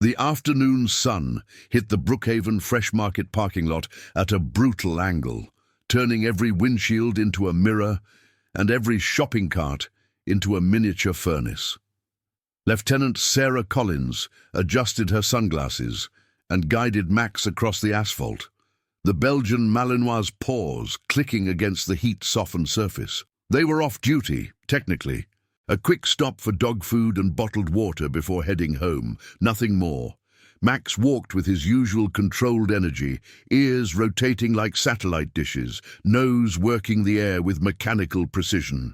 The afternoon sun hit the Brookhaven Fresh Market parking lot at a brutal angle, turning every windshield into a mirror and every shopping cart into a miniature furnace. Lieutenant Sarah Collins adjusted her sunglasses and guided Max across the asphalt, the Belgian Malinois paws clicking against the heat-softened surface. They were off duty, technically. A quick stop for dog food and bottled water before heading home, nothing more. Max walked with his usual controlled energy, ears rotating like satellite dishes, nose working the air with mechanical precision.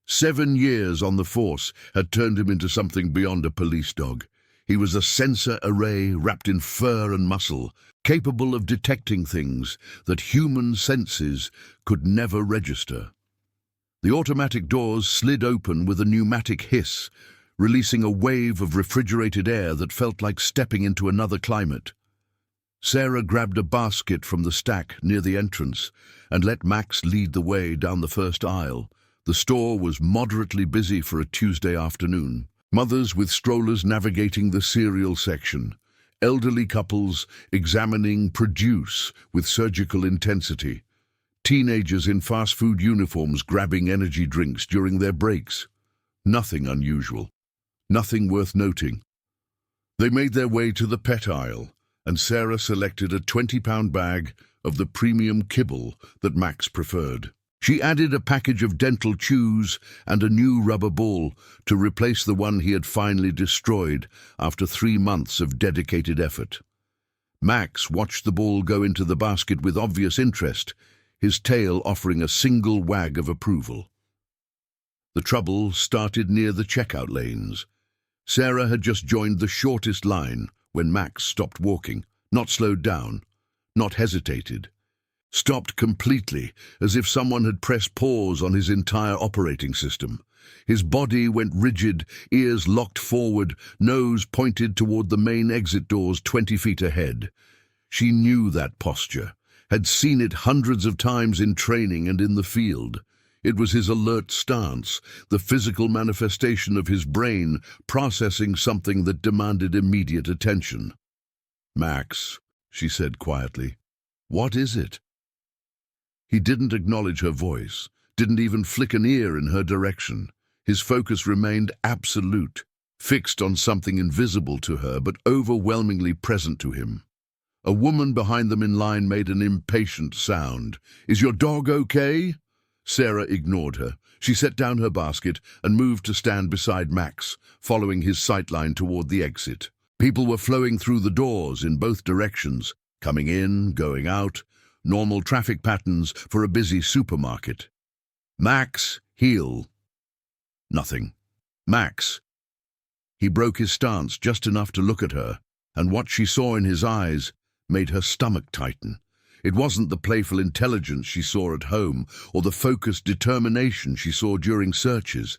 7 years on the force had turned him into something beyond a police dog. He was a sensor array wrapped in fur and muscle, capable of detecting things that human senses could never register. The automatic doors slid open with a pneumatic hiss, releasing a wave of refrigerated air that felt like stepping into another climate. Sarah grabbed a basket from the stack near the entrance and let Max lead the way down the first aisle. The store was moderately busy for a Tuesday afternoon. Mothers with strollers navigating the cereal section, elderly couples examining produce with surgical intensity, teenagers in fast food uniforms grabbing energy drinks during their breaks. Nothing unusual, nothing worth noting. They made their way to the pet aisle, and Sarah selected a 20-pound bag of the premium kibble that Max preferred. She added a package of dental chews and a new rubber ball to replace the one he had finally destroyed after 3 months of dedicated effort. Max watched the ball go into the basket with obvious interest, his tail offering a single wag of approval. The trouble started near the checkout lanes. Sarah had just joined the shortest line when Max stopped walking, not slowed down, not hesitated. Stopped completely, as if someone had pressed pause on his entire operating system. His body went rigid, ears locked forward, nose pointed toward the main exit doors 20 feet ahead. She knew that posture, had seen it hundreds of times in training and in the field. It was his alert stance, the physical manifestation of his brain processing something that demanded immediate attention. "Max," she said quietly, "what is it?" He didn't acknowledge her voice, didn't even flick an ear in her direction. His focus remained absolute, fixed on something invisible to her but overwhelmingly present to him. A woman behind them in line made an impatient sound. "Is your dog okay?" Sarah ignored her. She set down her basket and moved to stand beside Max, following his sightline toward the exit. People were flowing through the doors in both directions, coming in, going out, normal traffic patterns for a busy supermarket. "Max, heel." Nothing. "Max." He broke his stance just enough to look at her, and what she saw in his eyes made her stomach tighten. It wasn't the playful intelligence she saw at home or the focused determination she saw during searches.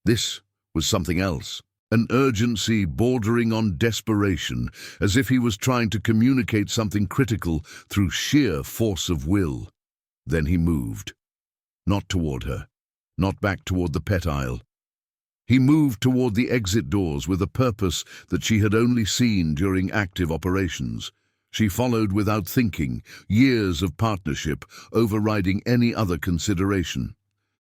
This was something else. An urgency bordering on desperation, as if he was trying to communicate something critical through sheer force of will. Then he moved. Not toward her, not back toward the pet aisle. He moved toward the exit doors with a purpose that she had only seen during active operations. She followed without thinking, years of partnership overriding any other consideration.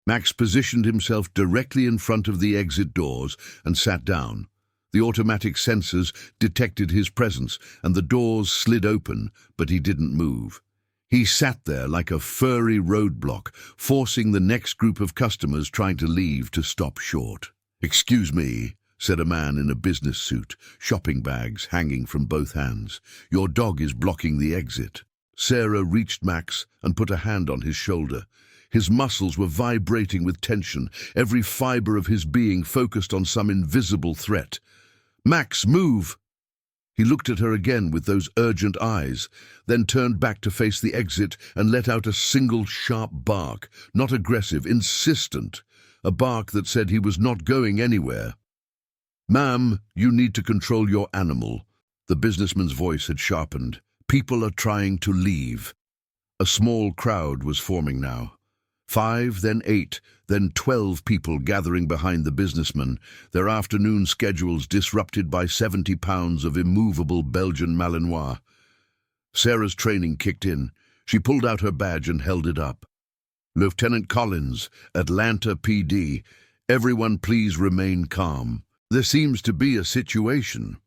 Max positioned himself directly in front of the exit doors and sat down. The automatic sensors detected his presence, and the doors slid open, but he didn't move. He sat there like a furry roadblock, forcing the next group of customers trying to leave to stop short. "Excuse me," said a man in a business suit, shopping bags hanging from both hands. "Your dog is blocking the exit." Sarah reached Max and put a hand on his shoulder. His muscles were vibrating with tension, every fiber of his being focused on some invisible threat. "Max, move!" He looked at her again with those urgent eyes, then turned back to face the exit and let out a single sharp bark, not aggressive, insistent, a bark that said he was not going anywhere. "Ma'am, you need to control your animal." The businessman's voice had sharpened. "People are trying to leave." A small crowd was forming now. 5, then 8, then 12 people gathering behind the businessman, their afternoon schedules disrupted by 70 pounds of immovable Belgian Malinois. Sarah's training kicked in. She pulled out her badge and held it up. Lieutenant Collins, Atlanta PD. Everyone please remain calm. There seems to be a situation.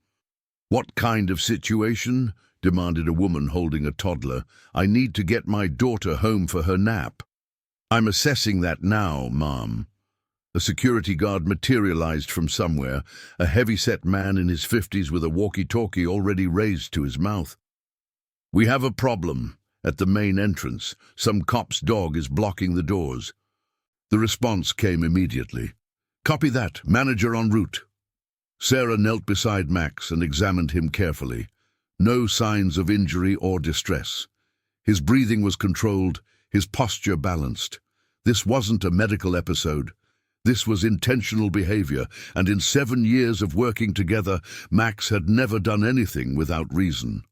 What kind of situation? Demanded a woman holding a toddler. I need to get my daughter home for her nap. I'm assessing that now, ma'am. A security guard materialized from somewhere, a heavy-set man in his 50s with a walkie-talkie already raised to his mouth. We have a problem. At the main entrance, some cop's dog is blocking the doors. The response came immediately. Copy that, manager en route. Sarah knelt beside Max and examined him carefully. No signs of injury or distress. His breathing was controlled, his posture balanced. This wasn't a medical episode. This was intentional behavior, and in 7 years of working together, Max had never done anything without reason.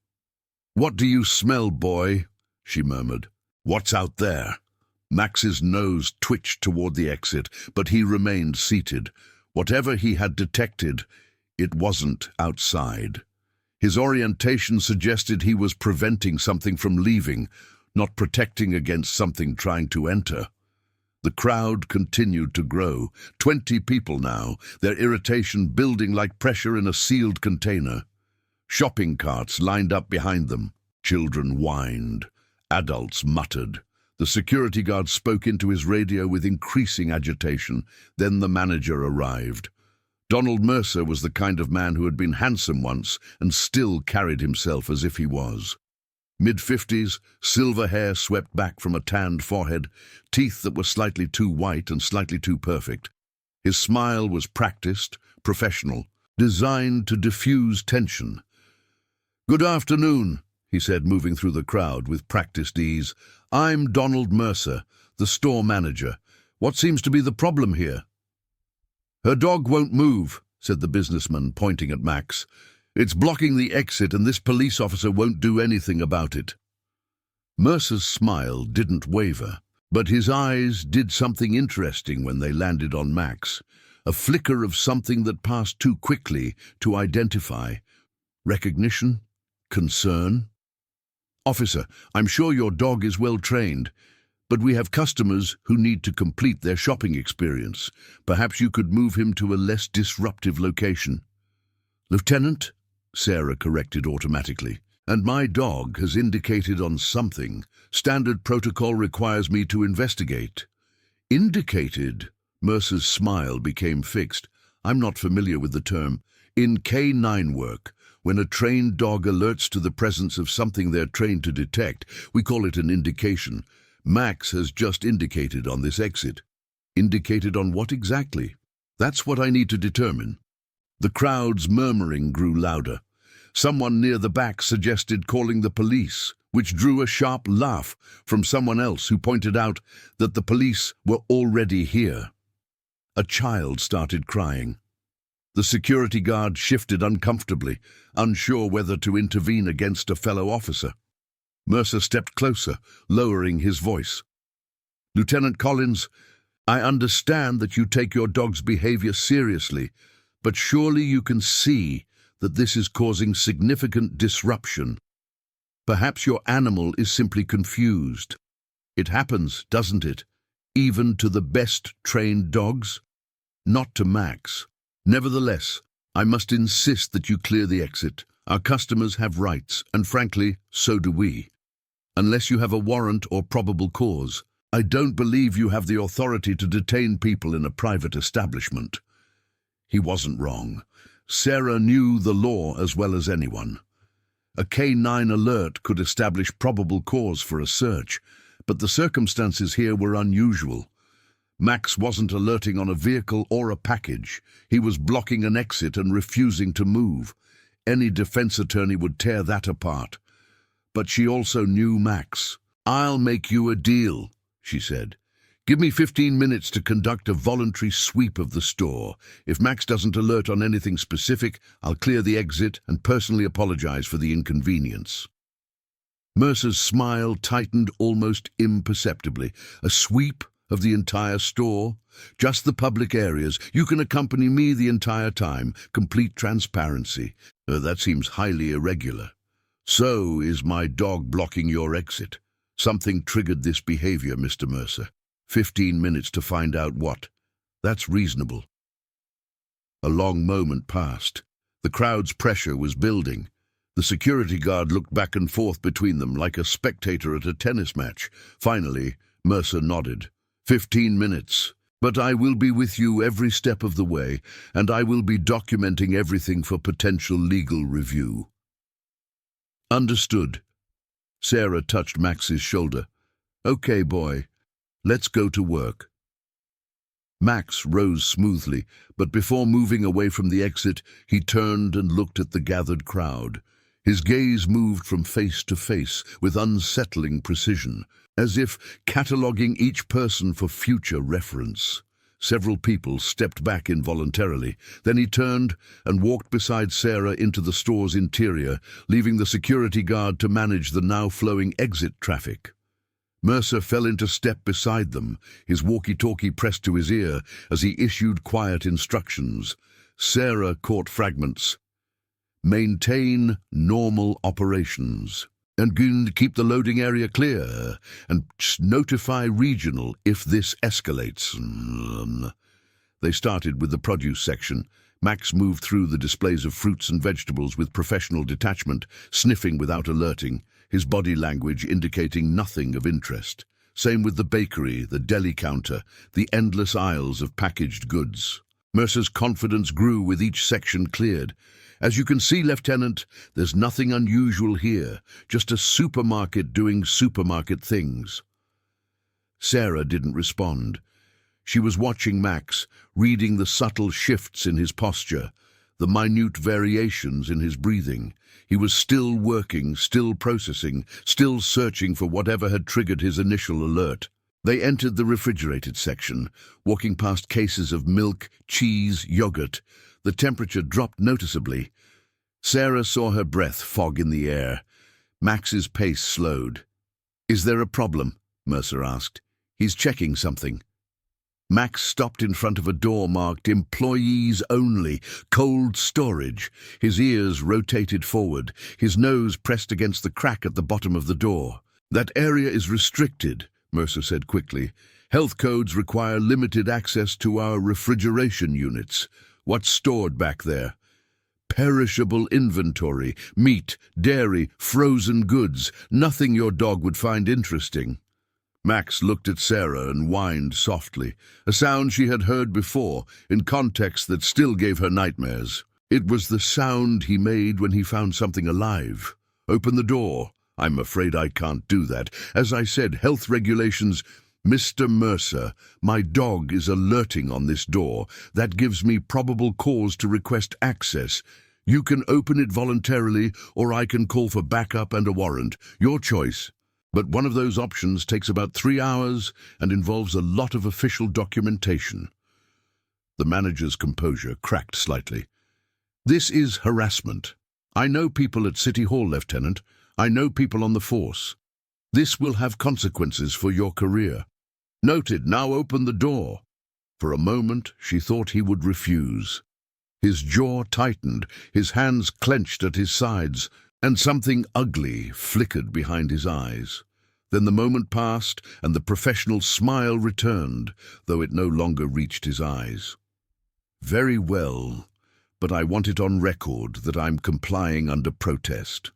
What do you smell, boy? She murmured. What's out there? Max's nose twitched toward the exit, but he remained seated. Whatever he had detected, it wasn't outside. His orientation suggested he was preventing something from leaving, not protecting against something trying to enter. The crowd continued to grow. 20 people now, their irritation building like pressure in a sealed container. Shopping carts lined up behind them. Children whined. Adults muttered. The security guard spoke into his radio with increasing agitation. Then the manager arrived. Donald Mercer was the kind of man who had been handsome once and still carried himself as if he was. Mid-50s, silver hair swept back from a tanned forehead, teeth that were slightly too white and slightly too perfect. His smile was practiced, professional, designed to diffuse tension. Good afternoon, he said, moving through the crowd with practiced ease. I'm Donald Mercer, the store manager. What seems to be the problem here? Her dog won't move, said the businessman, pointing at Max. It's blocking the exit and this police officer won't do anything about it. Mercer's smile didn't waver, but his eyes did something interesting when they landed on Max. A flicker of something that passed too quickly to identify. Recognition? Concern? Officer, I'm sure your dog is well trained, but we have customers who need to complete their shopping experience. Perhaps you could move him to a less disruptive location. Lieutenant, Sarah corrected automatically, and my dog has indicated on something. Standard protocol requires me to investigate. Indicated? Mercer's smile became fixed. I'm not familiar with the term. In K-9 work, when a trained dog alerts to the presence of something they're trained to detect, we call it an indication. Max has just indicated on this exit. Indicated on what exactly? That's what I need to determine. The crowd's murmuring grew louder. Someone near the back suggested calling the police, which drew a sharp laugh from someone else who pointed out that the police were already here. A child started crying. The security guard shifted uncomfortably, unsure whether to intervene against a fellow officer. Mercer stepped closer, lowering his voice. Lieutenant Collins, I understand that you take your dog's behavior seriously, but surely you can see that this is causing significant disruption. Perhaps your animal is simply confused. It happens, doesn't it? Even to the best trained dogs? Not to Max. Nevertheless, I must insist that you clear the exit. Our customers have rights, and frankly, so do we. Unless you have a warrant or probable cause, I don't believe you have the authority to detain people in a private establishment. He wasn't wrong. Sarah knew the law as well as anyone. A K-9 alert could establish probable cause for a search, but the circumstances here were unusual. Max wasn't alerting on a vehicle or a package. He was blocking an exit and refusing to move. Any defense attorney would tear that apart. But she also knew Max. I'll make you a deal, she said. Give me 15 minutes to conduct a voluntary sweep of the store. If Max doesn't alert on anything specific, I'll clear the exit and personally apologize for the inconvenience. Mercer's smile tightened almost imperceptibly. A sweep? of the entire store? Just the public areas. You can accompany me the entire time. Complete transparency. That seems highly irregular. So is my dog blocking your exit? Something triggered this behavior, Mr. Mercer. 15 minutes to find out what. That's reasonable. A long moment passed. The crowd's pressure was building. The security guard looked back and forth between them like a spectator at a tennis match. Finally, Mercer nodded. 15 minutes. But I will be with you every step of the way, and I will be documenting everything for potential legal review. Understood. Sarah touched Max's shoulder. Okay, boy. Let's go to work. Max rose smoothly, but before moving away from the exit, he turned and looked at the gathered crowd. His gaze moved from face to face with unsettling precision, as if cataloguing each person for future reference. Several people stepped back involuntarily. Then he turned and walked beside Sarah into the store's interior, leaving the security guard to manage the now flowing exit traffic. Mercer fell into step beside them, his walkie-talkie pressed to his ear as he issued quiet instructions. Sarah caught fragments. Maintain normal operations. And keep the loading area clear. And notify regional if this escalates. They started with the produce section. Max moved through the displays of fruits and vegetables with professional detachment, sniffing without alerting, his body language indicating nothing of interest. Same with the bakery, the deli counter, the endless aisles of packaged goods. Mercer's confidence grew with each section cleared. As you can see, Lieutenant, there's nothing unusual here, just a supermarket doing supermarket things. Sarah didn't respond. She was watching Max, reading the subtle shifts in his posture, the minute variations in his breathing. He was still working, still processing, still searching for whatever had triggered his initial alert. They entered the refrigerated section, walking past cases of milk, cheese, yogurt. The temperature dropped noticeably. Sarah saw her breath fog in the air. Max's pace slowed. "Is there a problem?" Mercer asked. "He's checking something." Max stopped in front of a door marked "Employees Only, Cold Storage." His ears rotated forward, his nose pressed against the crack at the bottom of the door. "That area is restricted," Mercer said quickly. "Health codes require limited access to our refrigeration units. What's stored back there?" "Perishable inventory, meat, dairy, frozen goods, nothing your dog would find interesting." Max looked at Sarah and whined softly, a sound she had heard before, in context that still gave her nightmares. It was the sound he made when he found something alive. "Open the door." "I'm afraid I can't do that. As I said, health regulations—" "Mr. Mercer, my dog is alerting on this door. That gives me probable cause to request access. You can open it voluntarily, or I can call for backup and a warrant. Your choice. But one of those options takes about 3 hours and involves a lot of official documentation." The manager's composure cracked slightly. "This is harassment. I know people at City Hall, Lieutenant. I know people on the force. This will have consequences for your career." "Noted. Now open the door." For a moment, she thought he would refuse. His jaw tightened, his hands clenched at his sides, and something ugly flickered behind his eyes. Then the moment passed, and the professional smile returned, though it no longer reached his eyes. "Very well, but I want it on record that I'm complying under protest."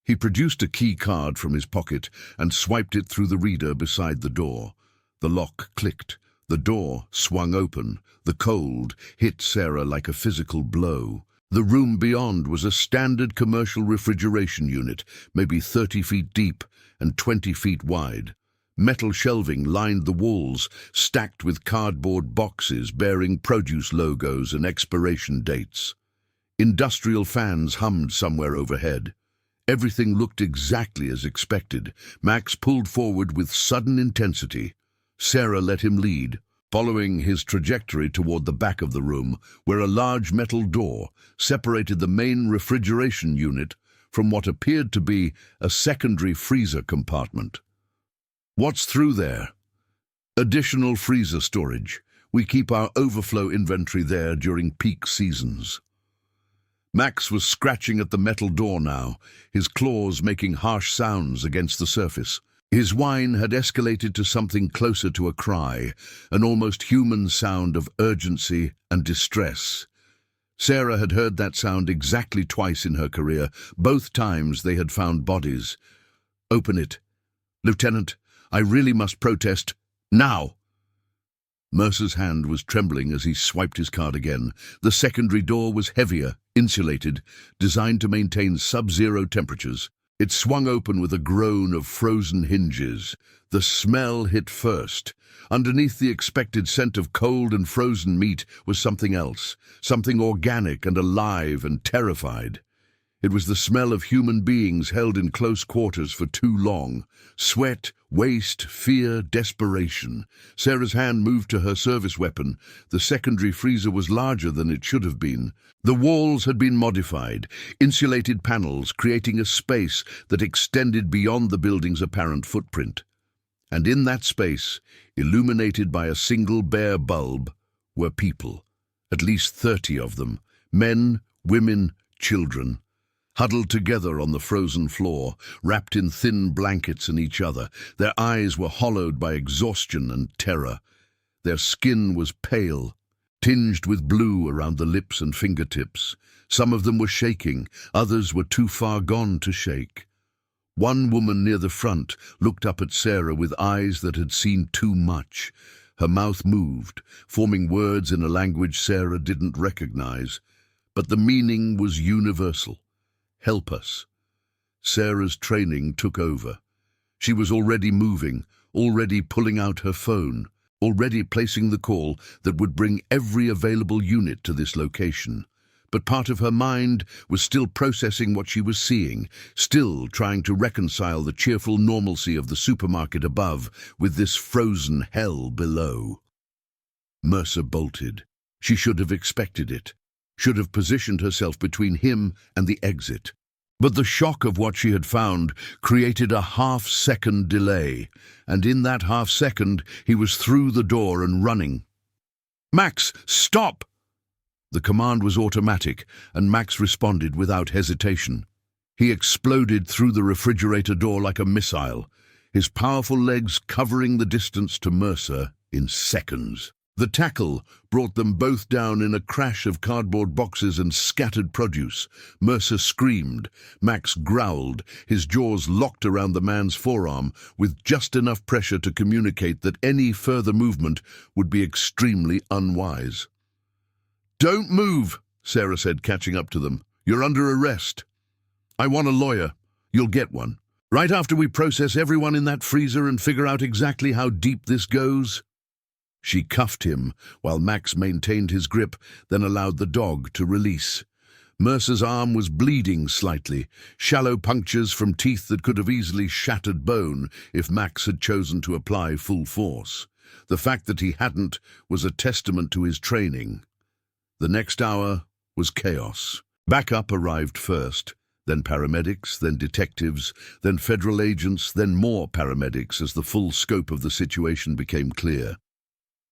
He produced a key card from his pocket and swiped it through the reader beside the door. The lock clicked. The door swung open. The cold hit Sarah like a physical blow. The room beyond was a standard commercial refrigeration unit, maybe 30 feet deep and 20 feet wide. Metal shelving lined the walls, stacked with cardboard boxes bearing produce logos and expiration dates. Industrial fans hummed somewhere overhead. Everything looked exactly as expected. Max pulled forward with sudden intensity. Sarah let him lead, following his trajectory toward the back of the room, where a large metal door separated the main refrigeration unit from what appeared to be a secondary freezer compartment. "What's through there?" Additional freezer storage. We keep our overflow inventory there during peak seasons. Max was scratching at the metal door now, his claws making harsh sounds against the surface. His whine had escalated to something closer to a cry, an almost human sound of urgency and distress. Sarah had heard that sound exactly twice in her career. Both times they had found bodies. "Open it. Lieutenant, I really must protest. Now!" Mercer's hand was trembling as he swiped his card again. The secondary door was heavier, insulated, designed to maintain sub-zero temperatures. It swung open with a groan of frozen hinges. The smell hit first. Underneath the expected scent of cold and frozen meat was something else, something organic and alive and terrified. It was the smell of human beings held in close quarters for too long. Sweat, waste, fear, desperation. Sarah's hand moved to her service weapon. The secondary freezer was larger than it should have been. The walls had been modified, insulated panels creating a space that extended beyond the building's apparent footprint. And in that space, illuminated by a single bare bulb, were people, at least 30 of them, men, women, children, huddled together on the frozen floor, wrapped in thin blankets in each other. Their eyes were hollowed by exhaustion and terror. Their skin was pale, tinged with blue around the lips and fingertips. Some of them were shaking, others were too far gone to shake. One woman near the front looked up at Sarah with eyes that had seen too much. Her mouth moved, forming words in a language Sarah didn't recognize, but the meaning was universal. "Help us." Sarah's training took over. She was already moving, already pulling out her phone, already placing the call that would bring every available unit to this location. But part of her mind was still processing what she was seeing, still trying to reconcile the cheerful normalcy of the supermarket above with this frozen hell below. Mercer bolted. She should have expected it, should have positioned herself between him and the exit. But the shock of what she had found created a half-second delay, and in that half-second he was through the door and running. "Max, stop!" The command was automatic, and Max responded without hesitation. He exploded through the refrigerator door like a missile, his powerful legs covering the distance to Mercer in seconds. The tackle brought them both down in a crash of cardboard boxes and scattered produce. Mercer screamed. Max growled, his jaws locked around the man's forearm, with just enough pressure to communicate that any further movement would be extremely unwise. "Don't move," Sarah said, catching up to them. "You're under arrest." "I want a lawyer." "You'll get one. Right after we process everyone in that freezer and figure out exactly how deep this goes." She cuffed him, while Max maintained his grip, then allowed the dog to release. Mercer's arm was bleeding slightly, shallow punctures from teeth that could have easily shattered bone if Max had chosen to apply full force. The fact that he hadn't was a testament to his training. The next hour was chaos. Backup arrived first, then paramedics, then detectives, then federal agents, then more paramedics as the full scope of the situation became clear.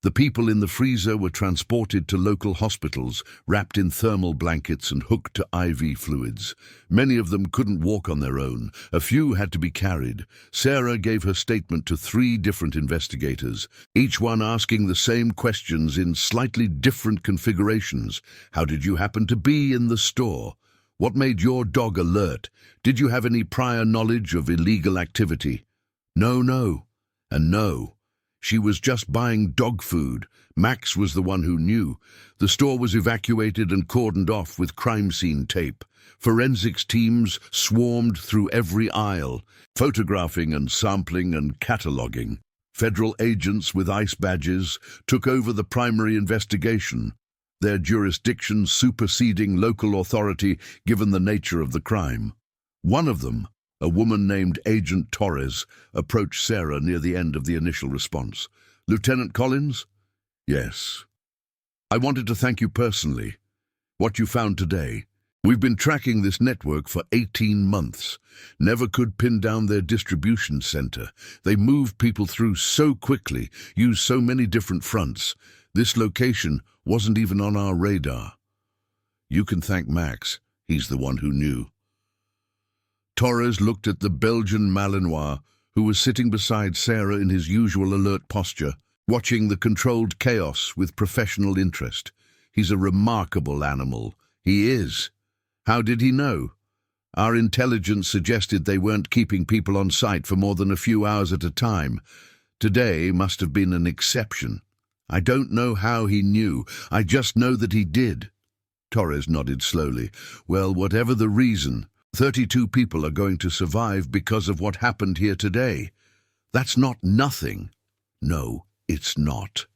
The people in the freezer were transported to local hospitals, wrapped in thermal blankets and hooked to IV fluids. Many of them couldn't walk on their own. A few had to be carried. Sarah gave her statement to 3 different investigators, each one asking the same questions in slightly different configurations. How did you happen to be in the store? What made your dog alert? Did you have any prior knowledge of illegal activity? No, and no. She was just buying dog food. Max was the one who knew. The store was evacuated and cordoned off with crime scene tape. Forensics teams swarmed through every aisle, photographing and sampling and cataloging. Federal agents with ICE badges took over the primary investigation, their jurisdiction superseding local authority given the nature of the crime. One of them, a woman named Agent Torres, approached Sarah near the end of the initial response. "Lieutenant Collins?" "Yes." "I wanted to thank you personally. What you found today, We've been tracking this network for 18 months. Never could pin down their distribution center. They move people through so quickly, use so many different fronts. This location wasn't even on our radar. You can thank Max. He's the one who knew. Torres looked at the Belgian Malinois, who was sitting beside Sarah in his usual alert posture, watching the controlled chaos with professional interest. He's a remarkable animal. He is. How did he know? Our intelligence suggested they weren't keeping people on site for more than a few hours at a time. Today must have been an exception. I don't know how he knew. I just know that he did. Torres nodded slowly. Well, whatever the reason, 32 people are going to survive because of what happened here today. That's not nothing. No, it's not.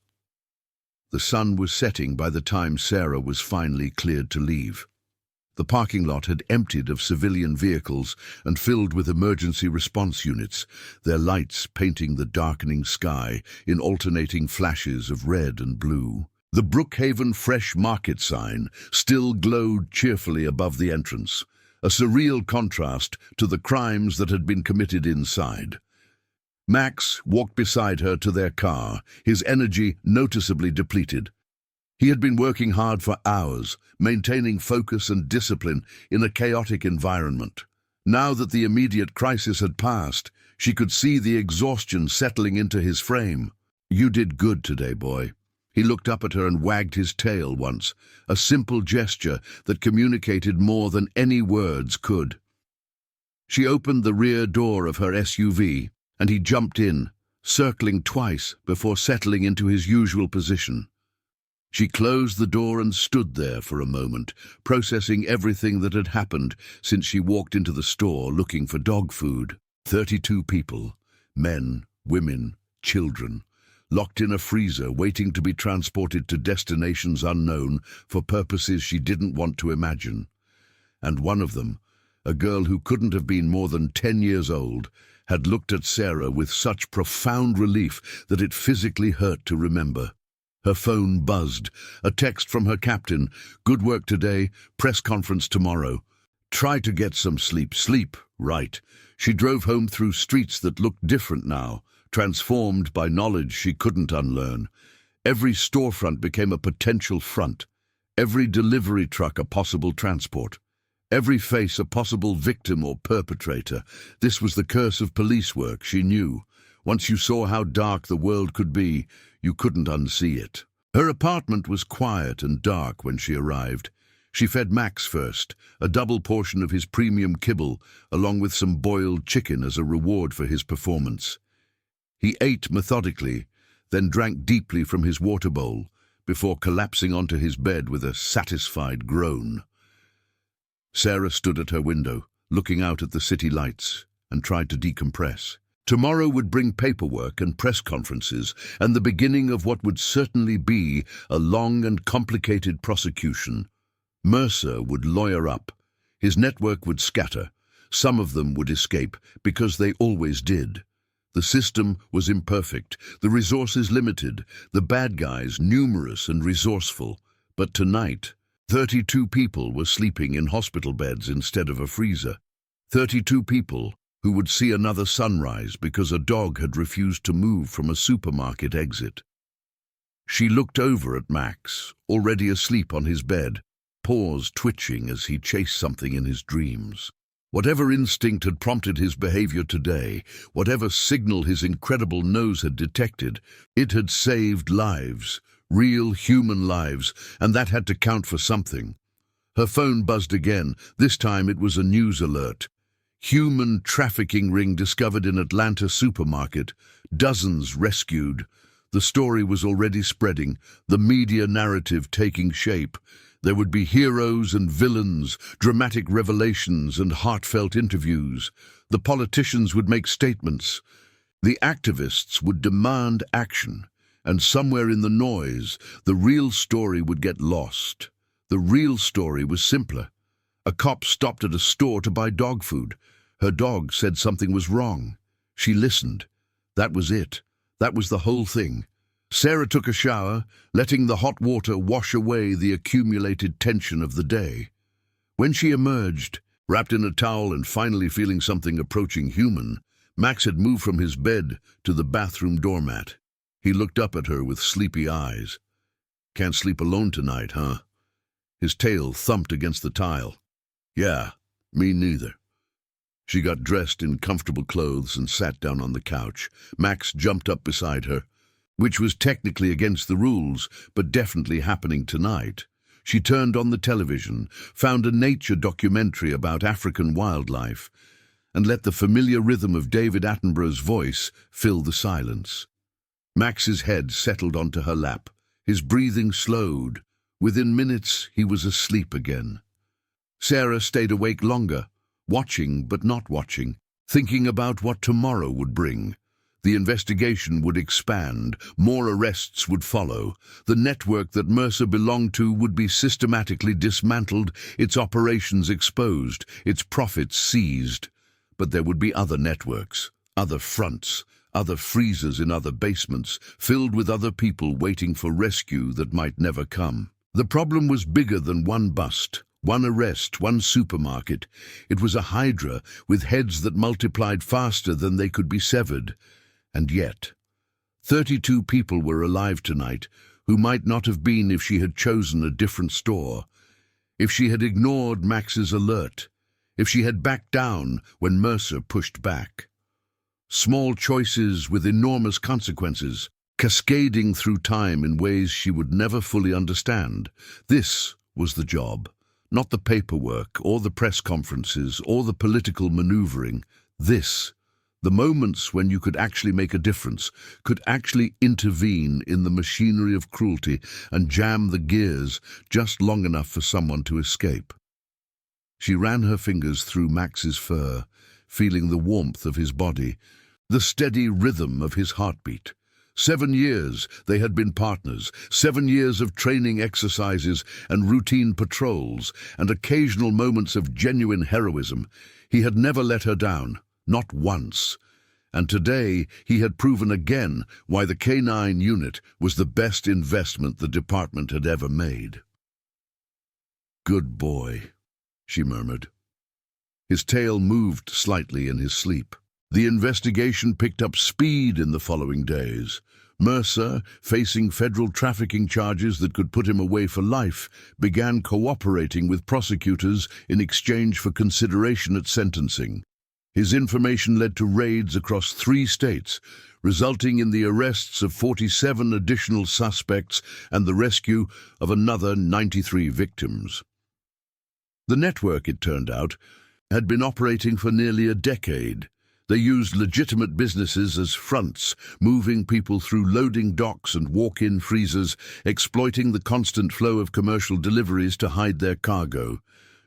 The sun was setting by the time Sarah was finally cleared to leave. The parking lot had emptied of civilian vehicles and filled with emergency response units, their lights painting the darkening sky in alternating flashes of red and blue. The Brookhaven Fresh Market sign still glowed cheerfully above the entrance, a surreal contrast to the crimes that had been committed inside. Max walked beside her to their car, his energy noticeably depleted. He had been working hard for hours, maintaining focus and discipline in a chaotic environment. Now that the immediate crisis had passed, she could see the exhaustion settling into his frame. "You did good today, boy." He looked up at her and wagged his tail once, a simple gesture that communicated more than any words could. She opened the rear door of her SUV, and he jumped in, circling twice before settling into his usual position. She closed the door and stood there for a moment, processing everything that had happened since she walked into the store looking for dog food. 32 people, men, women, children, locked in a freezer waiting to be transported to destinations unknown for purposes she didn't want to imagine. And one of them, a girl who couldn't have been more than 10 years old, had looked at Sarah with such profound relief that it physically hurt to remember. Her phone buzzed. A text from her captain. "Good work today. Press conference tomorrow." Try to get some sleep. Sleep, right. She drove home through streets that looked different now, transformed by knowledge she couldn't unlearn. Every storefront became a potential front. Every delivery truck a possible transport. Every face a possible victim or perpetrator. This was the curse of police work, she knew. Once you saw how dark the world could be, you couldn't unsee it. Her apartment was quiet and dark when she arrived. She fed Max first, a double portion of his premium kibble, along with some boiled chicken as a reward for his performance. He ate methodically, then drank deeply from his water bowl, before collapsing onto his bed with a satisfied groan. Sarah stood at her window, looking out at the city lights, and tried to decompress. Tomorrow would bring paperwork and press conferences and the beginning of what would certainly be a long and complicated prosecution. Mercer would lawyer up. His network would scatter. Some of them would escape, because they always did. The system was imperfect, the resources limited, the bad guys numerous and resourceful. But tonight, 32 people were sleeping in hospital beds instead of a freezer. 32 people who would see another sunrise because a dog had refused to move from a supermarket exit. She looked over at Max, already asleep on his bed, paws twitching as he chased something in his dreams. Whatever instinct had prompted his behavior today, whatever signal his incredible nose had detected, it had saved lives, real human lives, and that had to count for something. Her phone buzzed again. This time it was a news alert. Human trafficking ring discovered in Atlanta supermarket. Dozens rescued. The story was already spreading, the media narrative taking shape. There would be heroes and villains, dramatic revelations and heartfelt interviews. The politicians would make statements. The activists would demand action. And somewhere in the noise, the real story would get lost. The real story was simpler. A cop stopped at a store to buy dog food. Her dog said something was wrong. She listened. That was it. That was the whole thing. Sarah took a shower, letting the hot water wash away the accumulated tension of the day. When she emerged, wrapped in a towel and finally feeling something approaching human, Max had moved from his bed to the bathroom doormat. He looked up at her with sleepy eyes. "Can't sleep alone tonight, huh?" His tail thumped against the tile. "Yeah, me neither." She got dressed in comfortable clothes and sat down on the couch. Max jumped up beside her, which was technically against the rules, but definitely happening tonight. She turned on the television, found a nature documentary about African wildlife, and let the familiar rhythm of David Attenborough's voice fill the silence. Max's head settled onto her lap. His breathing slowed. Within minutes, he was asleep again. Sarah stayed awake longer, watching but not watching, thinking about what tomorrow would bring. The investigation would expand, more arrests would follow. The network that Mercer belonged to would be systematically dismantled, its operations exposed, its profits seized. But there would be other networks, other fronts, other freezers in other basements, filled with other people waiting for rescue that might never come. The problem was bigger than one bust, one arrest, one supermarket. It was a hydra with heads that multiplied faster than they could be severed. And yet, 32 people were alive tonight who might not have been if she had chosen a different store, if she had ignored Max's alert, if she had backed down when Mercer pushed back. Small choices with enormous consequences, cascading through time in ways she would never fully understand. This was the job, not the paperwork or the press conferences or the political maneuvering. This, the moments when you could actually make a difference, could actually intervene in the machinery of cruelty and jam the gears just long enough for someone to escape. She ran her fingers through Max's fur, feeling the warmth of his body, the steady rhythm of his heartbeat. 7 years they had been partners, 7 years of training exercises and routine patrols, and occasional moments of genuine heroism. He had never let her down, not once. And today he had proven again why the K-9 unit was the best investment the department had ever made. "Good boy," she murmured. His tail moved slightly in his sleep. The investigation picked up speed in the following days. Mercer, facing federal trafficking charges that could put him away for life, began cooperating with prosecutors in exchange for consideration at sentencing. His information led to raids across 3 states, resulting in the arrests of 47 additional suspects and the rescue of another 93 victims. The network, it turned out, had been operating for nearly a decade. They used legitimate businesses as fronts, moving people through loading docks and walk-in freezers, exploiting the constant flow of commercial deliveries to hide their cargo.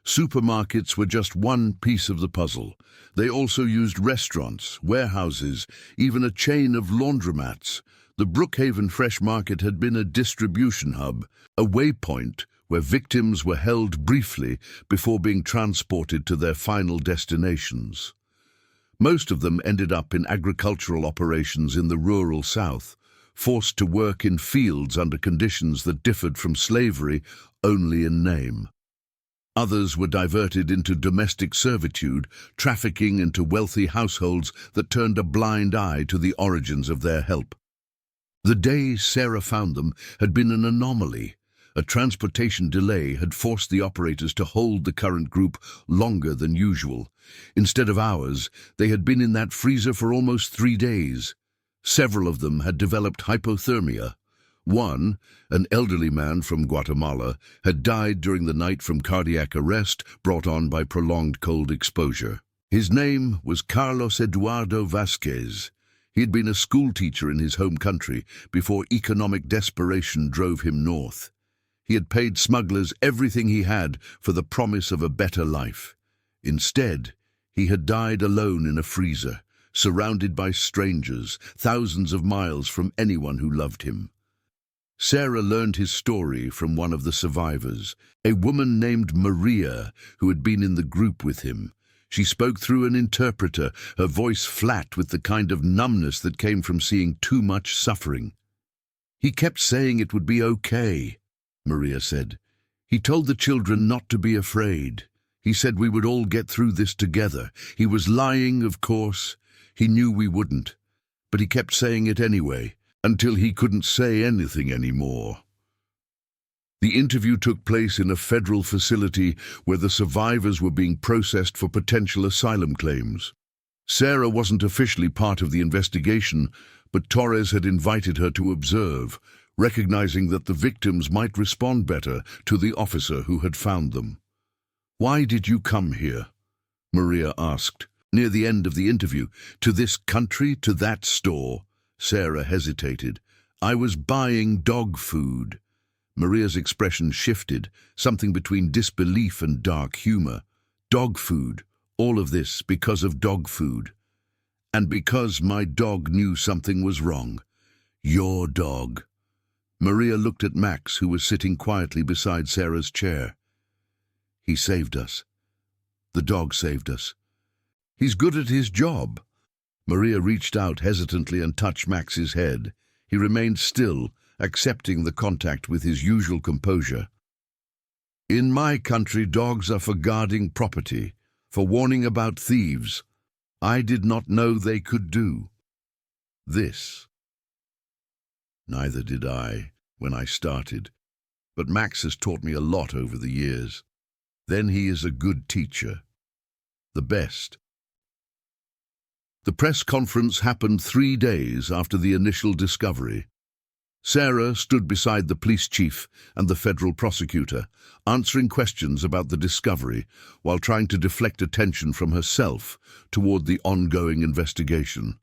Supermarkets were just one piece of the puzzle. They also used restaurants, warehouses, even a chain of laundromats. The Brookhaven Fresh Market had been a distribution hub, a waypoint where victims were held briefly before being transported to their final destinations. Most of them ended up in agricultural operations in the rural South, forced to work in fields under conditions that differed from slavery only in name. Others were diverted into domestic servitude, trafficking into wealthy households that turned a blind eye to the origins of their help. The day Sarah found them had been an anomaly. A transportation delay had forced the operators to hold the current group longer than usual. Instead of hours, they had been in that freezer for almost 3 days. Several of them had developed hypothermia. One, an elderly man from Guatemala, had died during the night from cardiac arrest brought on by prolonged cold exposure. His name was Carlos Eduardo Vasquez. He had been a schoolteacher in his home country before economic desperation drove him north. He had paid smugglers everything he had for the promise of a better life. Instead, he had died alone in a freezer, surrounded by strangers, thousands of miles from anyone who loved him. Sarah learned his story from one of the survivors, a woman named Maria who had been in the group with him. She spoke through an interpreter, her voice flat with the kind of numbness that came from seeing too much suffering. "He kept saying it would be okay," Maria said. "He told the children not to be afraid. He said we would all get through this together. He was lying, of course. He knew we wouldn't, but he kept saying it anyway, until he couldn't say anything anymore. The interview took place in a federal facility where the survivors were being processed for potential asylum claims. Sarah wasn't officially part of the investigation, but Torres had invited her to observe, recognizing that the victims might respond better to the officer who had found them. "Why did you come here?" Maria asked, near the end of the interview. "To this country, to that store?" Sarah hesitated. "I was buying dog food." Maria's expression shifted, something between disbelief and dark humor. "Dog food. All of this because of dog food. And because my dog knew something was wrong. Your dog." Maria looked at Max, who was sitting quietly beside Sarah's chair. "He saved us. The dog saved us. He's good at his job." Maria reached out hesitantly and touched Max's head. He remained still, accepting the contact with his usual composure. "In my country, dogs are for guarding property, for warning about thieves. I did not know they could do this." "Neither did I when I started, but Max has taught me a lot over the years. Then he is a good teacher. The best." The press conference happened 3 days after the initial discovery. Sarah stood beside the police chief and the federal prosecutor, answering questions about the discovery while trying to deflect attention from herself toward the ongoing investigation.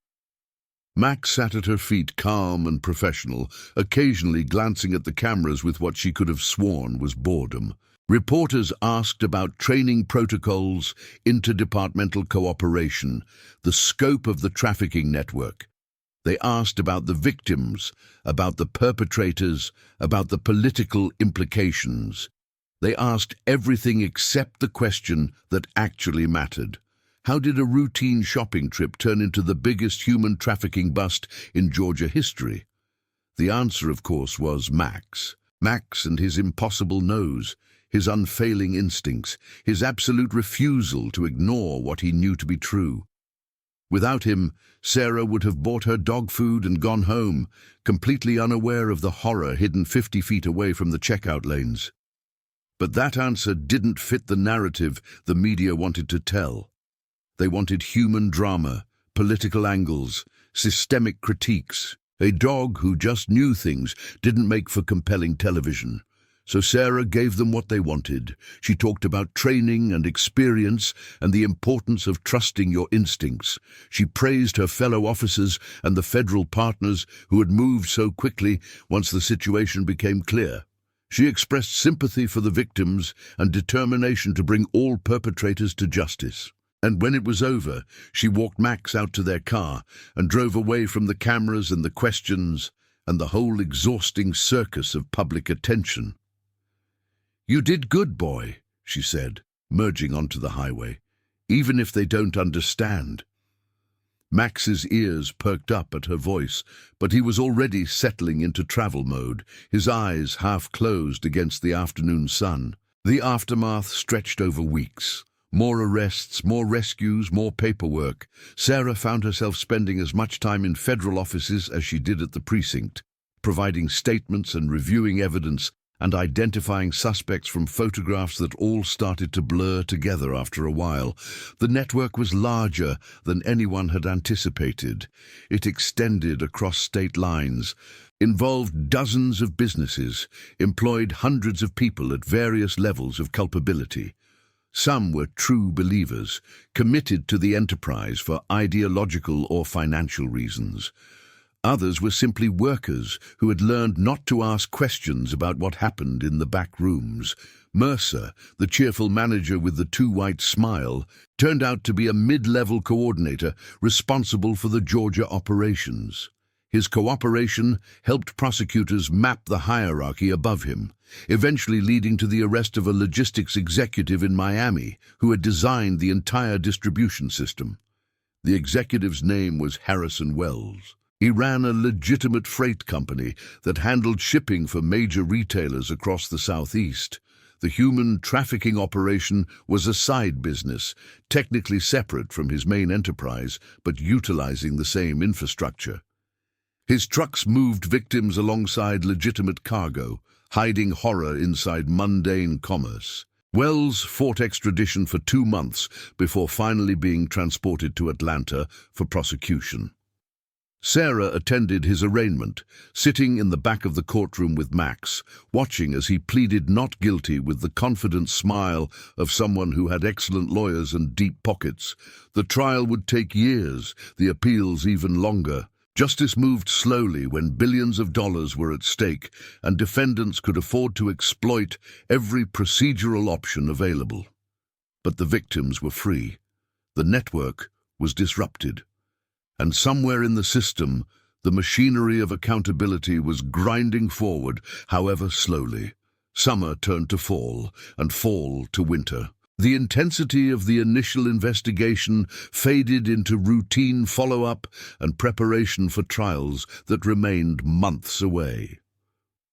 Max sat at her feet, calm and professional, occasionally glancing at the cameras with what she could have sworn was boredom. Reporters asked about training protocols, interdepartmental cooperation, the scope of the trafficking network. They asked about the victims, about the perpetrators, about the political implications. They asked everything except the question that actually mattered. How did a routine shopping trip turn into the biggest human trafficking bust in Georgia history? The answer, of course, was Max. Max and his impossible nose, his unfailing instincts, his absolute refusal to ignore what he knew to be true. Without him, Sarah would have bought her dog food and gone home, completely unaware of the horror hidden 50 feet away from the checkout lanes. But that answer didn't fit the narrative the media wanted to tell. They wanted human drama, political angles, systemic critiques. A dog who just knew things didn't make for compelling television. So Sarah gave them what they wanted. She talked about training and experience and the importance of trusting your instincts. She praised her fellow officers and the federal partners who had moved so quickly once the situation became clear. She expressed sympathy for the victims and determination to bring all perpetrators to justice. And when it was over, she walked Max out to their car and drove away from the cameras and the questions and the whole exhausting circus of public attention. "You did good, boy," she said, merging onto the highway, "even if they don't understand." Max's ears perked up at her voice, but he was already settling into travel mode, his eyes half closed against the afternoon sun. The aftermath stretched over weeks. More arrests, more rescues, more paperwork. Sarah found herself spending as much time in federal offices as she did at the precinct, providing statements and reviewing evidence, and identifying suspects from photographs that all started to blur together after a while. The network was larger than anyone had anticipated. It extended across state lines, involved dozens of businesses, employed hundreds of people at various levels of culpability. Some were true believers, committed to the enterprise for ideological or financial reasons. Others were simply workers who had learned not to ask questions about what happened in the back rooms. Mercer, the cheerful manager with the too white smile, turned out to be a mid-level coordinator responsible for the Georgia operations. His cooperation helped prosecutors map the hierarchy above him, eventually leading to the arrest of a logistics executive in Miami who had designed the entire distribution system. The executive's name was Harrison Wells. He ran a legitimate freight company that handled shipping for major retailers across the Southeast. The human trafficking operation was a side business, technically separate from his main enterprise, but utilizing the same infrastructure. His trucks moved victims alongside legitimate cargo, hiding horror inside mundane commerce. Wells fought extradition for 2 months before finally being transported to Atlanta for prosecution. Sarah attended his arraignment, sitting in the back of the courtroom with Max, watching as he pleaded not guilty with the confident smile of someone who had excellent lawyers and deep pockets. The trial would take years, the appeals even longer. Justice moved slowly when billions of dollars were at stake, and defendants could afford to exploit every procedural option available. But the victims were free. The network was disrupted. And somewhere in the system, the machinery of accountability was grinding forward, however slowly. Summer turned to fall, and fall to winter. The intensity of the initial investigation faded into routine follow-up and preparation for trials that remained months away.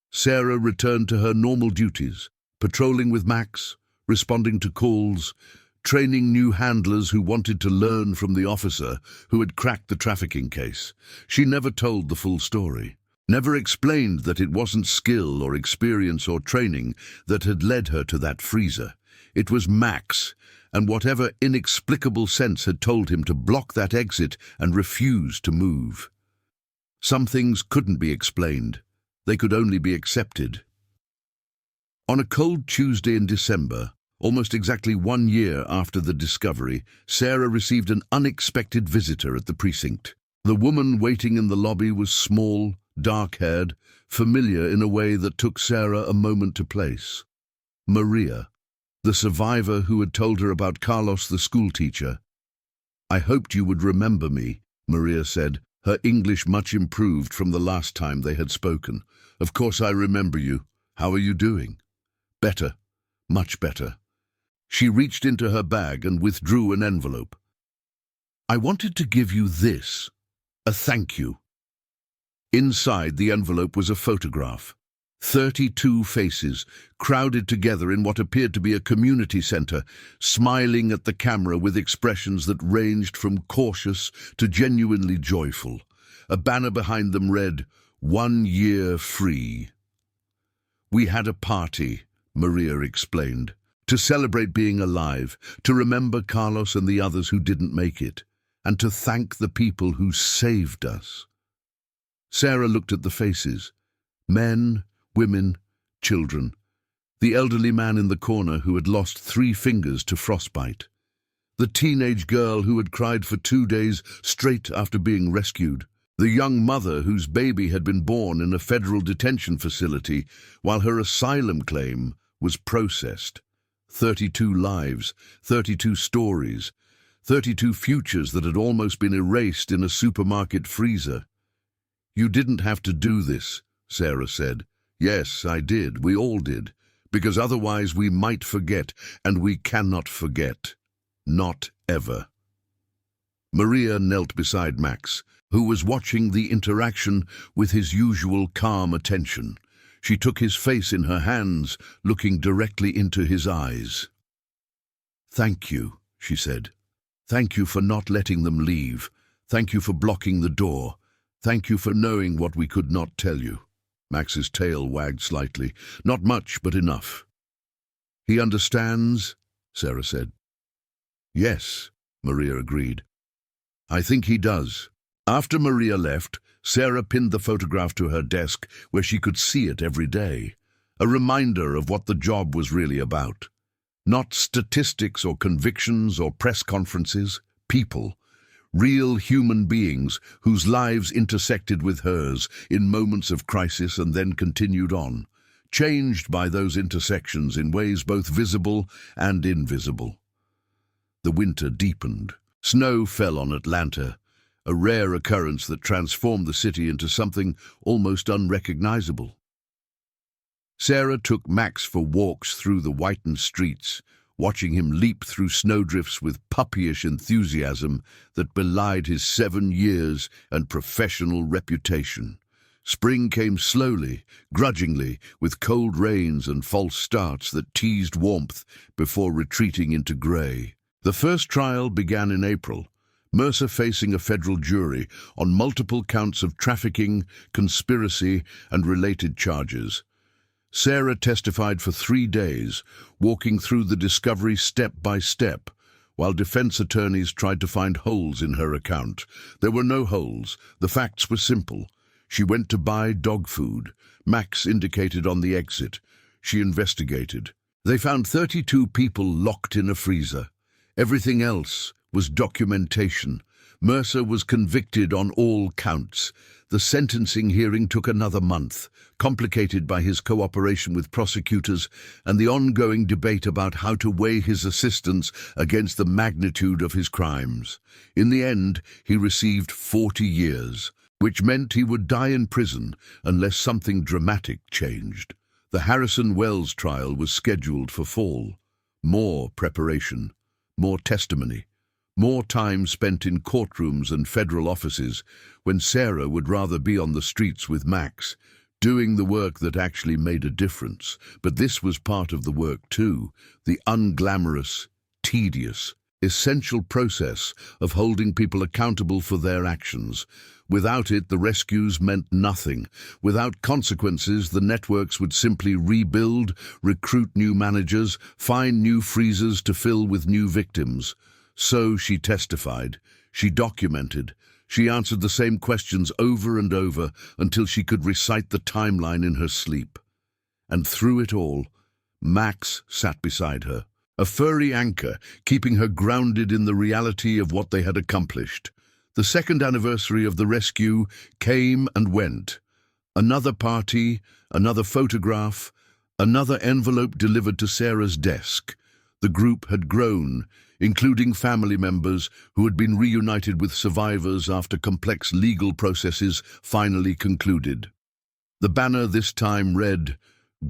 Sarah returned to her normal duties, patrolling with Max, responding to calls, training new handlers who wanted to learn from the officer who had cracked the trafficking case. She never told the full story, never explained that it wasn't skill or experience or training that had led her to that freezer. It was Max, and whatever inexplicable sense had told him to block that exit and refuse to move. Some things couldn't be explained. They could only be accepted. On a cold Tuesday in December, almost exactly 1 year after the discovery, Sarah received an unexpected visitor at the precinct. The woman waiting in the lobby was small, dark-haired, familiar in a way that took Sarah a moment to place. Maria, the survivor who had told her about Carlos the schoolteacher. "I hoped you would remember me," Maria said, her English much improved from the last time they had spoken. "Of course I remember you. How are you doing?" "Better. Much better." She reached into her bag and withdrew an envelope. "I wanted to give you this, a thank you." Inside the envelope was a photograph. 32 faces, crowded together in what appeared to be a community center, smiling at the camera with expressions that ranged from cautious to genuinely joyful. A banner behind them read, "1 year free." "We had a party," Maria explained, "to celebrate being alive, to remember Carlos and the others who didn't make it, and to thank the people who saved us." Sarah looked at the faces. Men, women, children. The elderly man in the corner who had lost 3 fingers to frostbite. The teenage girl who had cried for 2 days straight after being rescued. The young mother whose baby had been born in a federal detention facility while her asylum claim was processed. 32 lives, 32 stories, 32 futures that had almost been erased in a supermarket freezer. "You didn't have to do this," Sarah said. "Yes, I did. We all did. Because otherwise we might forget, and we cannot forget. Not ever." Maria knelt beside Max, who was watching the interaction with his usual calm attention. She took his face in her hands, looking directly into his eyes. "Thank you," she said. "Thank you for not letting them leave. Thank you for blocking the door. Thank you for knowing what we could not tell you." Max's tail wagged slightly. "Not much, but enough." "He understands?" Sarah said. "Yes," Maria agreed. "I think he does." After Maria left, Sarah pinned the photograph to her desk where she could see it every day. A reminder of what the job was really about. Not statistics or convictions or press conferences, people. Real human beings whose lives intersected with hers in moments of crisis and then continued on, changed by those intersections in ways both visible and invisible. The winter deepened. Snow fell on Atlanta, a rare occurrence that transformed the city into something almost unrecognizable. Sarah took Max for walks through the whitened streets, watching him leap through snowdrifts with puppyish enthusiasm that belied his 7 years and professional reputation. Spring came slowly, grudgingly, with cold rains and false starts that teased warmth before retreating into grey. The first trial began in April, Mercer facing a federal jury on multiple counts of trafficking, conspiracy, and related charges. Sarah testified for 3 days, walking through the discovery step by step, while defense attorneys tried to find holes in her account. There were no holes. The facts were simple. She went to buy dog food. Max indicated on the exit. She investigated. They found 32 people locked in a freezer. Everything else was documentation. Mercer was convicted on all counts. The sentencing hearing took another month, complicated by his cooperation with prosecutors and the ongoing debate about how to weigh his assistance against the magnitude of his crimes. In the end, he received 40 years, which meant he would die in prison unless something dramatic changed. The Harrison Wells trial was scheduled for fall. More preparation, more testimony, more time spent in courtrooms and federal offices when Sarah would rather be on the streets with Max, doing the work that actually made a difference. But this was part of the work too, the unglamorous, tedious, essential process of holding people accountable for their actions. Without it, the rescues meant nothing. Without consequences, the networks would simply rebuild, recruit new managers, find new freezers to fill with new victims. So she testified, she documented, she answered the same questions over and over until she could recite the timeline in her sleep. And through it all, Max sat beside her, a furry anchor keeping her grounded in the reality of what they had accomplished. The second anniversary of the rescue came and went. Another party, another photograph, another envelope delivered to Sarah's desk. The group had grown, including family members who had been reunited with survivors after complex legal processes finally concluded. The banner this time read,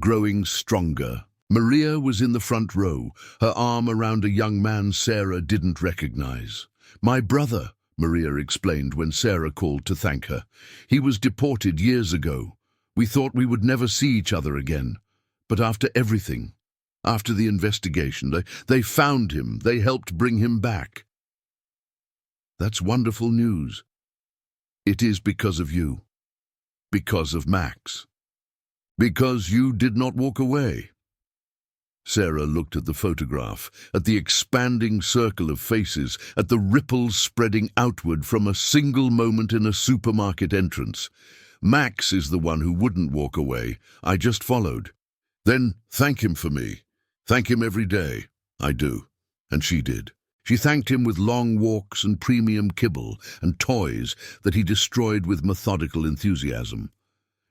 "Growing Stronger." Maria was in the front row, her arm around a young man Sarah didn't recognize. "My brother," Maria explained when Sarah called to thank her. "He was deported years ago. We thought we would never see each other again. But after everything, after the investigation, they found him. They helped bring him back." "That's wonderful news." "It is because of you. Because of Max. Because you did not walk away." Sarah looked at the photograph, at the expanding circle of faces, at the ripples spreading outward from a single moment in a supermarket entrance. "Max is the one who wouldn't walk away. I just followed." "Then thank him for me. Thank him every day." "I do." And she did. She thanked him with long walks and premium kibble and toys that he destroyed with methodical enthusiasm.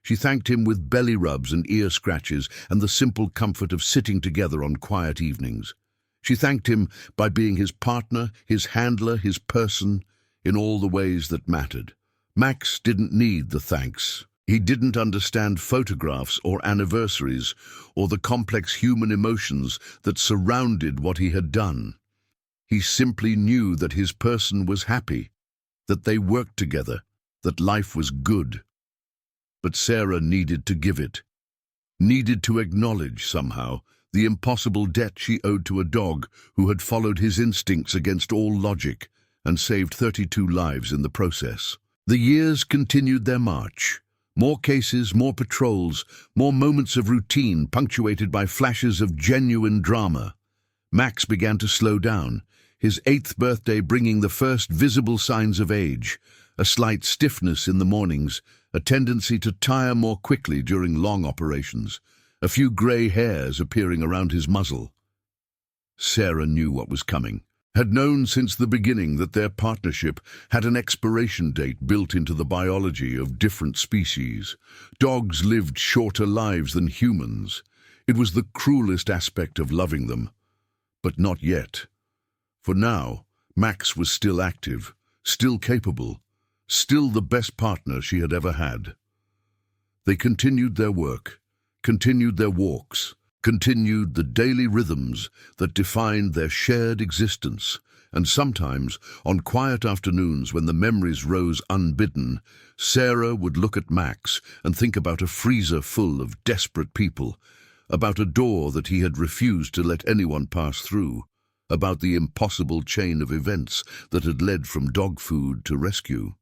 She thanked him with belly rubs and ear scratches and the simple comfort of sitting together on quiet evenings. She thanked him by being his partner, his handler, his person, in all the ways that mattered. Max didn't need the thanks. He didn't understand photographs or anniversaries or the complex human emotions that surrounded what he had done. He simply knew that his person was happy, that they worked together, that life was good. But Sarah needed to give it, needed to acknowledge somehow the impossible debt she owed to a dog who had followed his instincts against all logic and saved 32 lives in the process. The years continued their march. More cases, more patrols, more moments of routine punctuated by flashes of genuine drama. Max began to slow down, his 8th birthday bringing the first visible signs of age, a slight stiffness in the mornings, a tendency to tire more quickly during long operations, a few grey hairs appearing around his muzzle. Sarah knew what was coming, had known since the beginning that their partnership had an expiration date built into the biology of different species. Dogs lived shorter lives than humans. It was the cruelest aspect of loving them. But not yet. For now, Max was still active, still capable, still the best partner she had ever had. They continued their work, continued their walks, continued the daily rhythms that defined their shared existence, and sometimes, on quiet afternoons when the memories rose unbidden, Sarah would look at Max and think about a freezer full of desperate people, about a door that he had refused to let anyone pass through, about the impossible chain of events that had led from dog food to rescue.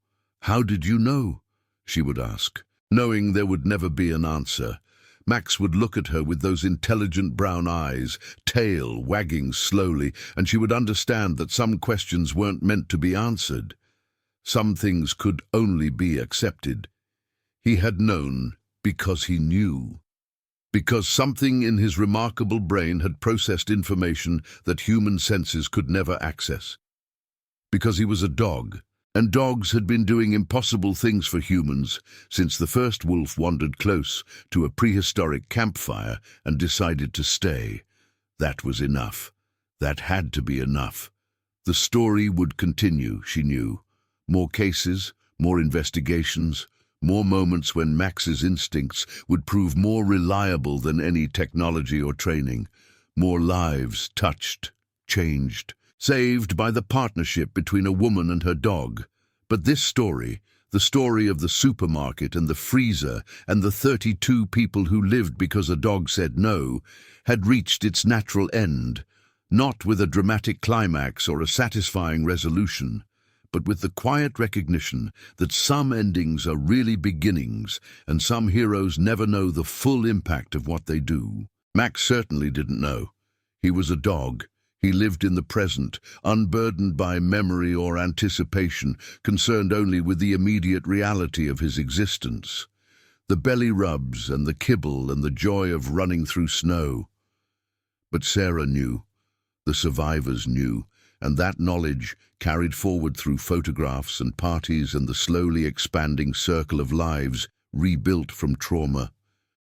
"How did you know?" she would ask. Knowing there would never be an answer, Max would look at her with those intelligent brown eyes, tail wagging slowly, and she would understand that some questions weren't meant to be answered. Some things could only be accepted. He had known because he knew. Because something in his remarkable brain had processed information that human senses could never access. Because he was a dog, and dogs had been doing impossible things for humans since the first wolf wandered close to a prehistoric campfire and decided to stay. That was enough. That had to be enough. The story would continue, she knew. More cases, more investigations, more moments when Max's instincts would prove more reliable than any technology or training. More lives touched, changed, saved by the partnership between a woman and her dog. But this story, the story of the supermarket and the freezer and the 32 people who lived because a dog said no, had reached its natural end, not with a dramatic climax or a satisfying resolution, but with the quiet recognition that some endings are really beginnings and some heroes never know the full impact of what they do. Max certainly didn't know. He was a dog. He lived in the present, unburdened by memory or anticipation, concerned only with the immediate reality of his existence. The belly rubs and the kibble and the joy of running through snow. But Sarah knew. The survivors knew, and that knowledge, carried forward through photographs and parties and the slowly expanding circle of lives rebuilt from trauma,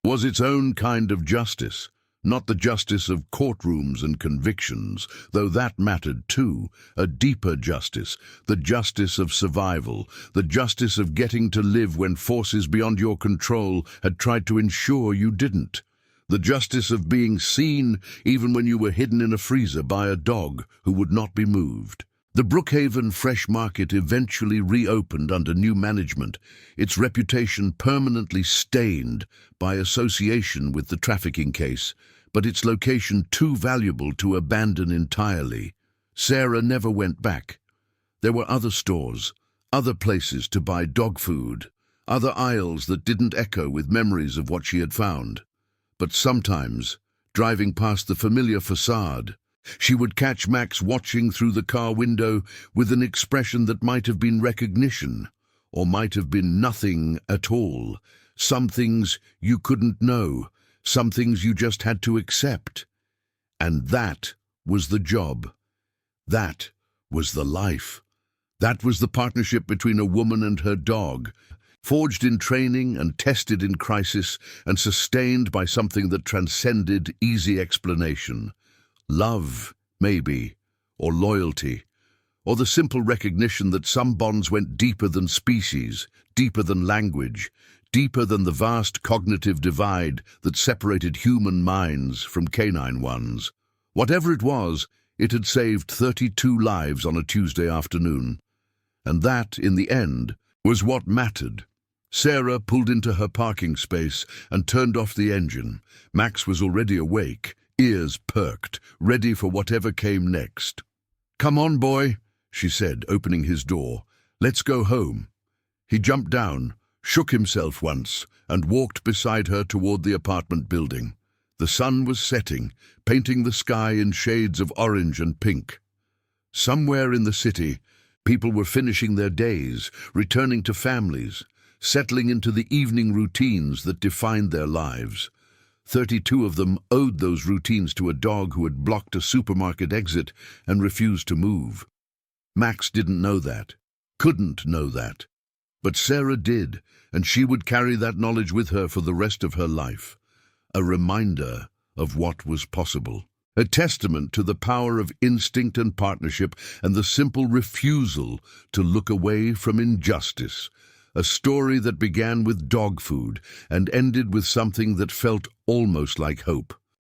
was its own kind of justice. Not the justice of courtrooms and convictions, though that mattered too, a deeper justice, the justice of survival, the justice of getting to live when forces beyond your control had tried to ensure you didn't, the justice of being seen even when you were hidden in a freezer by a dog who would not be moved. The Brookhaven Fresh Market eventually reopened under new management, its reputation permanently stained by association with the trafficking case, but its location too valuable to abandon entirely. Sarah never went back. There were other stores, other places to buy dog food, other aisles that didn't echo with memories of what she had found. But sometimes, driving past the familiar facade, she would catch Max watching through the car window with an expression that might have been recognition, or might have been nothing at all. Some things you couldn't know, some things you just had to accept. And that was the job. That was the life. That was the partnership between a woman and her dog, forged in training and tested in crisis and sustained by something that transcended easy explanation. Love, maybe, or loyalty, or the simple recognition that some bonds went deeper than species, deeper than language, deeper than the vast cognitive divide that separated human minds from canine ones. Whatever it was, it had saved 32 lives on a Tuesday afternoon. And that, in the end, was what mattered. Sarah pulled into her parking space and turned off the engine. Max was already awake, ears perked, ready for whatever came next. "Come on, boy," she said, opening his door. "Let's go home." He jumped down, shook himself once, and walked beside her toward the apartment building. The sun was setting, painting the sky in shades of orange and pink. Somewhere in the city, people were finishing their days, returning to families, settling into the evening routines that defined their lives. 32 of them owed those routines to a dog who had blocked a supermarket exit and refused to move. Max didn't know that, couldn't know that. But Sarah did, and she would carry that knowledge with her for the rest of her life. A reminder of what was possible. A testament to the power of instinct and partnership and the simple refusal to look away from injustice. A story that began with dog food and ended with something that felt almost like hope.